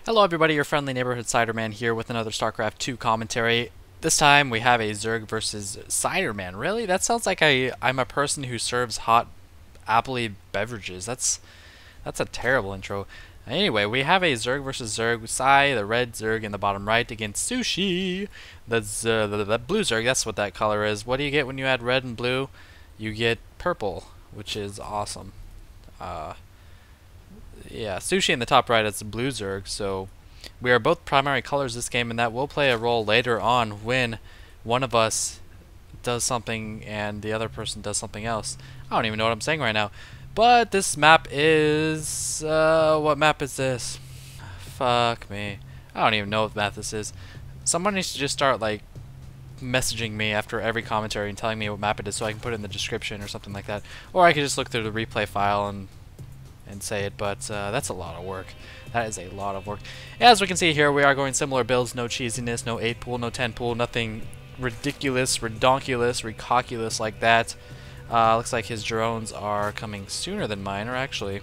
Hello everybody, your friendly neighborhood Ciderman here with another StarCraft 2 commentary. This time we have a Zerg versus Ciderman. Really? That sounds like I'm a person who serves hot appley beverages. That's a terrible intro. Anyway, we have a Zerg versus Zerg. Psy, the red Zerg in the bottom right against Sushi, the blue Zerg. That's what that color is. What do you get when you add red and blue? You get purple, which is awesome. Yeah, Sushi in the top right is the blue Zerg, so we are both primary colors this game, and that will play a role later on when one of us does something and the other person does something else. I don't even know what I'm saying right now. But this map is... what map is this? Fuck me. I don't even know what map this is. Someone needs to just start, like, messaging me after every commentary and telling me what map it is so I can put it in the description or something like that. Or I could just look through the replay file and say it, but that's a lot of work. That is a lot of work. As we can see here, we are going similar builds, no cheesiness, no 8 pool, no 10 pool, nothing ridiculous, redonkulous, recalculous like that. Looks like his drones are coming sooner than mine, or actually...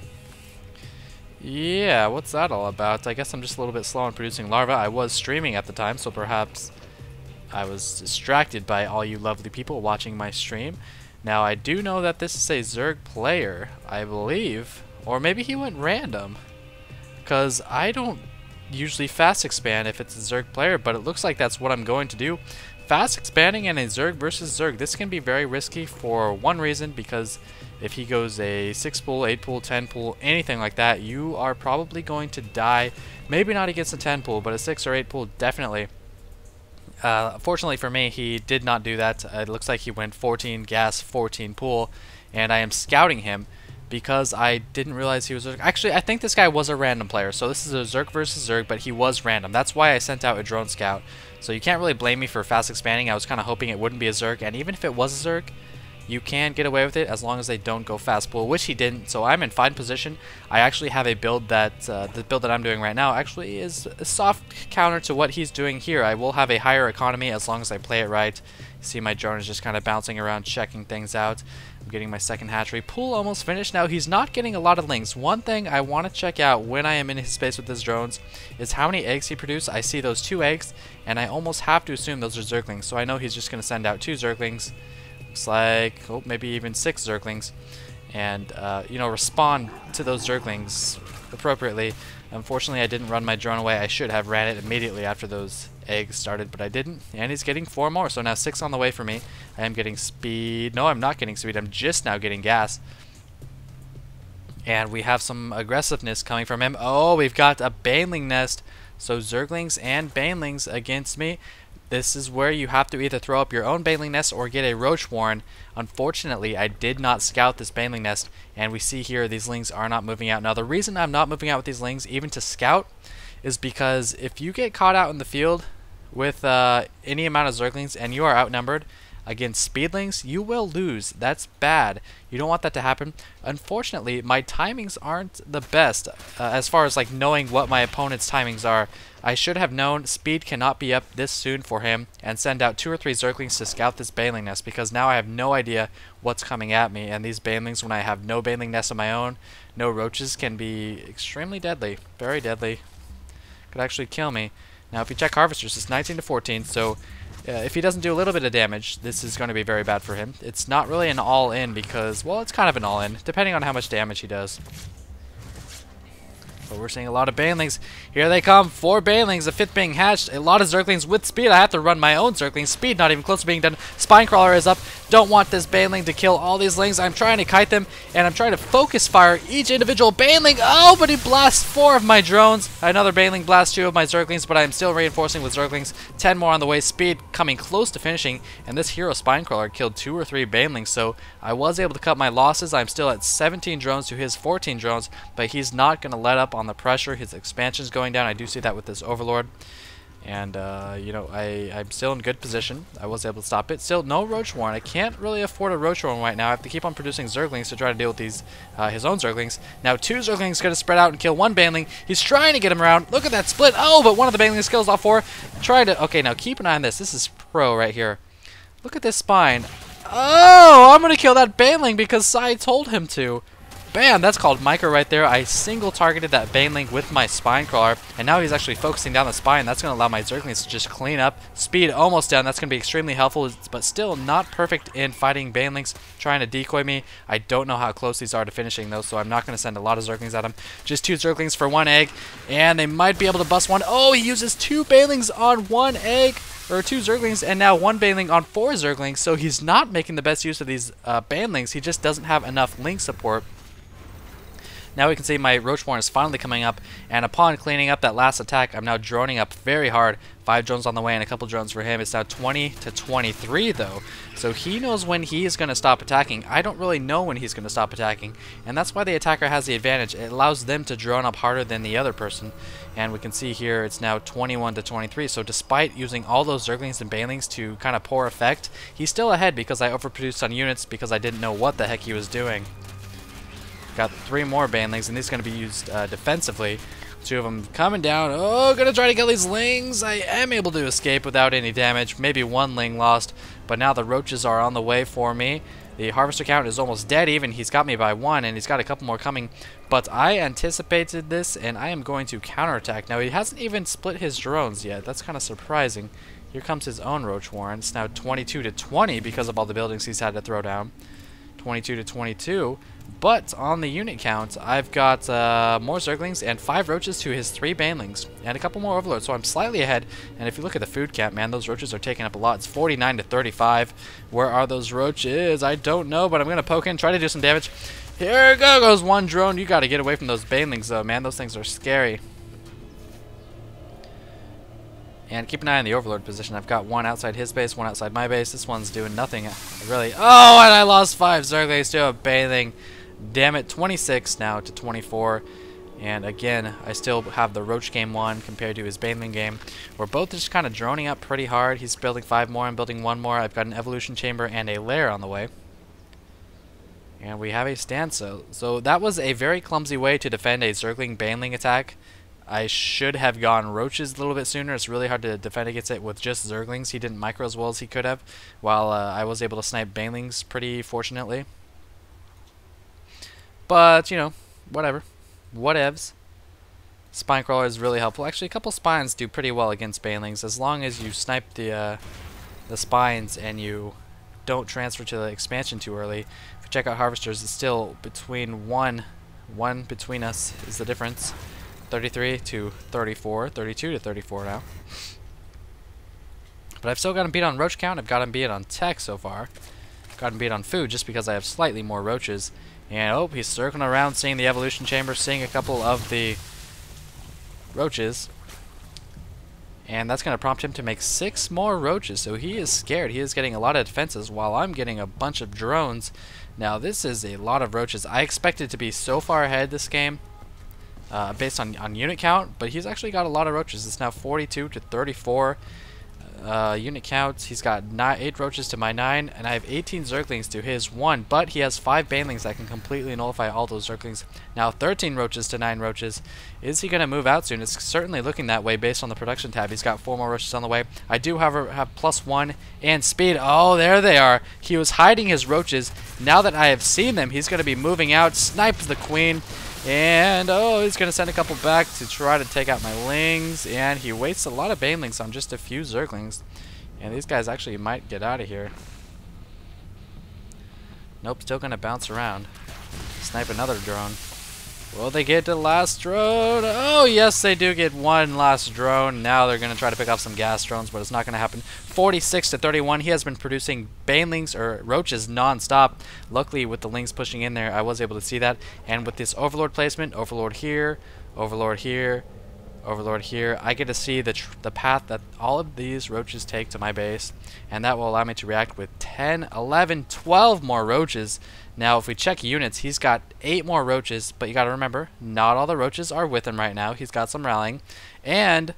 Yeah, what's that all about? I guess I'm just a little bit slow on producing larvae. I was streaming at the time, so perhaps I was distracted by all you lovely people watching my stream. Now, I do know that this is a Zerg player, I believe. Or maybe he went random, because I don't usually fast expand if it's a Zerg player, but it looks like that's what I'm going to do. Fast expanding in a Zerg versus Zerg, this can be very risky for one reason, because if he goes a 6 pool, 8 pool, 10 pool, anything like that, you are probably going to die. Maybe not against a 10 pool, but a 6 or 8 pool definitely. Fortunately for me, he did not do that. It looks like he went 14 gas, 14 pool, and I am scouting him because I didn't realize he was Zerg. Actually, I think this guy was a random player, so this is a Zerg versus Zerg, but he was random. That's why I sent out a drone scout. So you can't really blame me for fast expanding. I was kind of hoping it wouldn't be a Zerg, and even if it was a Zerg, you can get away with it as long as they don't go fast pool, which he didn't, so I'm in fine position. I actually have a build that, the build that I'm doing right now actually is a soft counter to what he's doing here. I will have a higher economy as long as I play it right. You see my drone is just kind of bouncing around, checking things out. I'm getting my second hatchery. Pool almost finished. Now, he's not getting a lot of lings. One thing I want to check out when I am in his space with his drones is how many eggs he produced. I see those 2 eggs, and I almost have to assume those are Zerglings, so I know he's just going to send out 2 Zerglings. Looks like, oh, maybe even 6 Zerglings, and you know, respond to those Zerglings appropriately. Unfortunately, I didn't run my drone away. I should have ran it immediately after those eggs started, but I didn't, and he's getting 4 more, so now 6 on the way for me. I am getting speed. No, I'm not getting speed. I'm just now getting gas. And we have some aggressiveness coming from him. Oh, we've got a Baneling nest, so Zerglings and Banelings against me. This is where you have to either throw up your own Baneling nest or get a Roach Warren. Unfortunately, I did not scout this Baneling nest, and we see here these lings are not moving out. Now, the reason I'm not moving out with these lings, even to scout, is because if you get caught out in the field with any amount of Zerglings and you are outnumbered against speedlings, you will lose. That's bad. You don't want that to happen. Unfortunately, my timings aren't the best as far as like knowing what my opponent's timings are. I should have known speed cannot be up this soon for him and send out 2 or 3 Zerglings to scout this Baneling nest, because now I have no idea what's coming at me, and these Banelings, when I have no Baneling nest of my own, no roaches, can be extremely deadly. Very deadly. Could actually kill me. Now if you check harvesters, it's 19 to 14, so if he doesn't do a little bit of damage, this is going to be very bad for him. It's not really an all-in because, well, it's kind of an all-in, depending on how much damage he does. But we're seeing a lot of Banelings. Here they come. 4 Banelings, the 5th being hatched. A lot of Zerglings with speed. I have to run my own Zerglings. Speed not even close to being done. Spinecrawler is up. Don't want this Baneling to kill all these lings. I'm trying to kite them, and I'm trying to focus fire each individual Baneling. Oh, but he blasts 4 of my drones. Another Baneling blasts 2 of my Zerglings, but I am still reinforcing with Zerglings. 10 more on the way. Speed coming close to finishing, and this hero Spinecrawler killed 2 or 3 Banelings, so I was able to cut my losses. I'm still at 17 drones to his 14 drones, but he's not going to let up on the pressure. His expansion's going down. I do see that with this Overlord. And, you know, I'm still in good position. I was able to stop it. Still, no Roach Warren. I can't really afford a Roach Warren right now. I have to keep on producing Zerglings to try to deal with these, his own Zerglings. Now, 2 Zerglings going to spread out and kill 1 Baneling. He's trying to get him around. Look at that split. Oh, but one of the Banelings kills all 4. Trying to... Okay, now keep an eye on this. This is pro right here. Look at this spine. Oh, I'm going to kill that Baneling because Psy told him to. bam, that's called micro right there. I single targeted that baneling with my spine crawler, and now he's actually focusing down the spine. That's going to allow my zerglings to just clean up. Speed almost down. That's going to be extremely helpful, but still not perfect in fighting banelings trying to decoy me. I don't know how close these are to finishing though, so I'm not going to send a lot of zerglings at him. Just 2 zerglings for 1 egg, and they might be able to bust one. Oh, he uses 2 banelings on 1 egg. Or 2 zerglings, and now 1 baneling on 4 zerglings, so he's not making the best use of these banelings. He just doesn't have enough link support. Now we can see my Roachborn is finally coming up, and upon cleaning up that last attack, I'm now droning up very hard. 5 drones on the way and a couple drones for him. It's now 20 to 23 though, so he knows when he is going to stop attacking. I don't really know when he's going to stop attacking, and that's why the attacker has the advantage. It allows them to drone up harder than the other person, and we can see here it's now 21 to 23. So despite using all those zerglings and banelings to kind of poor effect, he's still ahead because I overproduced on units because I didn't know what the heck he was doing. Got 3 more banelings, and these are going to be used defensively. 2 of them coming down. Oh, gonna try to kill these lings. I am able to escape without any damage. Maybe 1 ling lost, but now the roaches are on the way for me. The harvester count is almost dead even. He's got me by 1, and he's got a couple more coming. But I anticipated this, and I am going to counterattack. Now, he hasn't even split his drones yet. That's kind of surprising. Here comes his own Roach Warren. It's now 22 to 20 because of all the buildings he's had to throw down. 22 to 22. But on the unit count, I've got more Zerglings and 5 Roaches to his 3 Banelings, and a couple more Overlords, so I'm slightly ahead. And if you look at the food count, man, those Roaches are taking up a lot. It's 49 to 35. Where are those Roaches? I don't know, but I'm going to poke in, try to do some damage. Here goes 1 drone. You got to get away from those Banelings, though, man. Those things are scary. And keep an eye on the Overlord position. I've got 1 outside his base, 1 outside my base. This one's doing nothing, really. Oh, and I lost 5 Zerglings to a Baneling. Damn it, 26 now to 24. And again, I still have the Roach game 1 compared to his Baneling game. We're both just kind of droning up pretty hard. He's building 5 more, I'm building 1 more. I've got an Evolution Chamber and a Lair on the way. And we have a stanza. So that was a very clumsy way to defend a Zergling Baneling attack. I should have gone Roaches a little bit sooner. It's really hard to defend against it with just Zerglings. He didn't micro as well as he could have, while I was able to snipe Banelings pretty fortunately. But, you know, whatever. Whatevs. Spine Crawler is really helpful. Actually, a couple Spines do pretty well against Banelings, as long as you snipe the Spines and you don't transfer to the expansion too early. If you check out Harvesters, it's still between 1 between us is the difference. 33 to 34, 32 to 34 now. But I've still got him beat on Roach count. I've got him beat on Tech so far. Got him beat on food just because I have slightly more Roaches. And oh, he's circling around, seeing the Evolution Chamber, seeing a couple of the Roaches. And that's going to prompt him to make 6 more Roaches. So he is scared. He is getting a lot of defenses while I'm getting a bunch of drones. Now this is a lot of Roaches. I expected to be so far ahead this game based on unit count, but he's actually got a lot of Roaches. It's now 42 to 34. Unit count, he's got 8 Roaches to my 9, and I have 18 Zerglings to his 1, but he has 5 Banelings that can completely nullify all those Zerglings. Now 13 Roaches to 9 Roaches. Is he going to move out soon? It's certainly looking that way based on the production tab. He's got 4 more Roaches on the way. I do, however, have +1 and speed. Oh, there they are. He was hiding his Roaches. Now that I have seen them, he's going to be moving out. Snipes the Queen. And, oh, he's going to send a couple back to try to take out my Lings. And he wastes a lot of Banelings on just a few Zerglings. And these guys actually might get out of here. Nope, still going to bounce around. Snipe another drone. Will they get the last drone? Oh, yes, they do get 1 last drone. Now they're going to try to pick off some gas drones, but it's not going to happen. 46 to 31. He has been producing Banelings or Roaches non-stop. Luckily, with the Lings pushing in there, I was able to see that. And with this Overlord placement, Overlord here, Overlord here, Overlord here, I get to see the path that all of these Roaches take to my base. And that will allow me to react with 10, 11, 12 more Roaches. Now, if we check units, he's got 8 more Roaches, but you got to remember, not all the Roaches are with him right now. He's got some rallying. And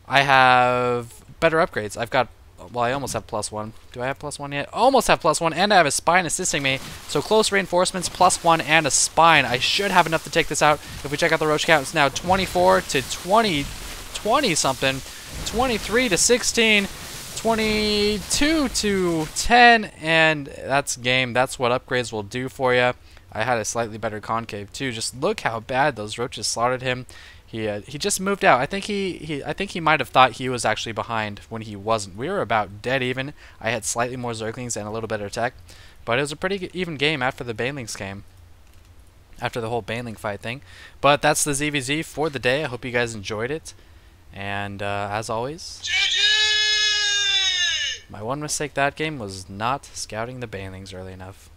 I have better upgrades. I've got, well, I almost have +1. Do I have +1 yet? Almost have +1, and I have a Spine assisting me. So close reinforcements, +1, and a Spine. I should have enough to take this out. If we check out the Roach count, it's now 24 to 20-something, 23 to 16, 22 to 10, and that's game. That's what upgrades will do for you. I had a slightly better concave too. Just look how bad those roaches slaughtered him. He just moved out. I think he might have thought he was actually behind when he wasn't. We were about dead even. I had slightly more zerglings and a little better tech, but it was a pretty even game after the banelings came. After the whole baneling fight thing. But that's the ZVZ for the day. I hope you guys enjoyed it. And as always, my one mistake that game was not scouting the banelings early enough.